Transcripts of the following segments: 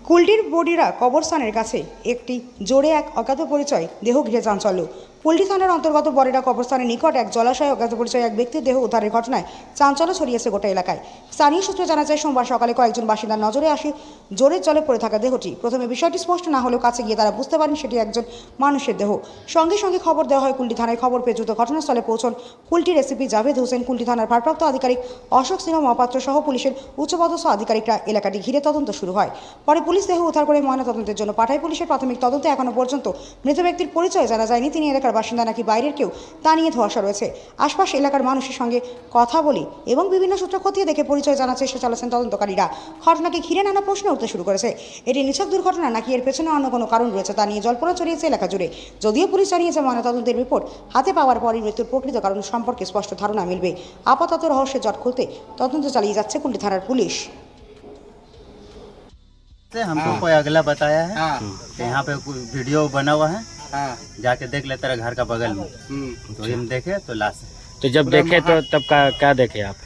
কুলটির বডিরা কবরস্থানের কাছে একটি জোরে এক অজ্ঞাত পরিচয় দেহ ঘিরে চাঞ্চল্য। কুলটি থানার অন্তর্গত বরেরা কবরস্থানের নিকট এক জলাশয়ে অজ্ঞাত পরিচয় এক ব্যক্তির দেহ উদ্ধারের ঘটনায় চাঞ্চল্য ছড়িয়েছে গোটা এলাকায়। স্থানীয় সূত্রে জানা যায়, সোমবার সকালে কয়েকজন বাসিন্দার নজরে আসে জোরের জলে পড়ে থাকা দেহটি। প্রথমে বিষয়টি স্পষ্ট না হলেও কাছে গিয়ে তারা বুঝতে পারেন সেটি একজন মানুষের দেহ। সঙ্গে সঙ্গে খবর দেওয়া হয় কুলটি থানায়। খবর পেয়ে দ্রুত ঘটনাস্থলে পৌঁছন কুলটির এসিপি জাভেদ হোসেন, কুলটি থানার ভারপ্রাপ্ত আধিকারিক অশোক সিংহ মহাপাত্র সহ পুলিশের উচ্চপদস্থ আধিকারিকরা। এলাকাটি ঘিরে তদন্ত শুরু হয়। পরে পুলিশ দেহ উদ্ধার করে ময়নাতদন্তের জন্য পাঠায়। পুলিশের প্রাথমিক তদন্তে এখনো পর্যন্ত মৃত ব্যক্তির পরিচয় জানা যায়নি। তিনি এলাকার বাসিন্দা নাকি বাইরের কেউ তা নিয়ে ধোঁয়াশা রয়েছে। আশপাশ এলাকার মানুষের সঙ্গে কথা বলে এবং বিভিন্ন সূত্র খতিয়ে দেখে পরিচয় জানার চেষ্টা চালাচ্ছেন তদন্তকারীরা। ঘটনাকে ঘিরে নানা প্রশ্ন উঠতে শুরু করেছে। এটি নিছক দুর্ঘটনা নাকি এর পেছনে অন্য কোনো কারণ রয়েছে তা নিয়ে জল্পনা ছড়িয়েছে এলাকা জুড়ে। যদিও পুলিশ জানিয়েছে ময়নাতদন্তের রিপোর্ট হাতে পাওয়ার পরই মৃত্যুর প্রকৃত কারণ সম্পর্কে স্পষ্ট ধারণা মিলবে। আপাতত রহস্যের জট খুলতে তদন্ত চালিয়ে যাচ্ছে কুলটি থানার পুলিশ। हमको कोई अगला बताया है कि यहाँ पे कोई वीडियो बना हुआ है, जाके देख ले तेरा घर का बगल में। तो हम देखे तो लाश है। तो जब देखे तो तब क्या देखे आप?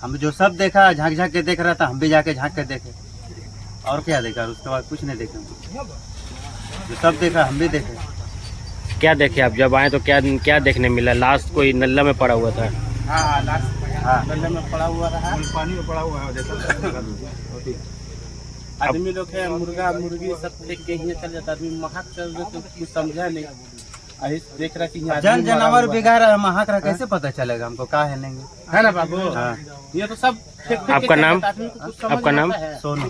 हम जो सब देखा झांक झांक के देख रहा था, हम भी जाके झांक के देखे। और क्या देखा, उसके बाद कुछ नहीं देखे। जो सब देखा हम भी देखे। क्या देखे आप जब आए तो क्या देखने मिला? लाश कोई नल्ला में पड़ा हुआ था? लाश नल्ले में पड़ा हुआ रहा, पानी में पड़ा हुआ है। आदमी लोग है मुर्गा मुर्गी सब देख के ही चल जाता। आदमी महक चल रहे तो कुछ समझा नहीं। देख रहा कि जन जानवर बिगाड़ रहा, महक रहा, कैसे पता चलेगा हमको? का है नहीं है ना बाबू? ये तो सब आपका नाम? आपका नाम? सोनू।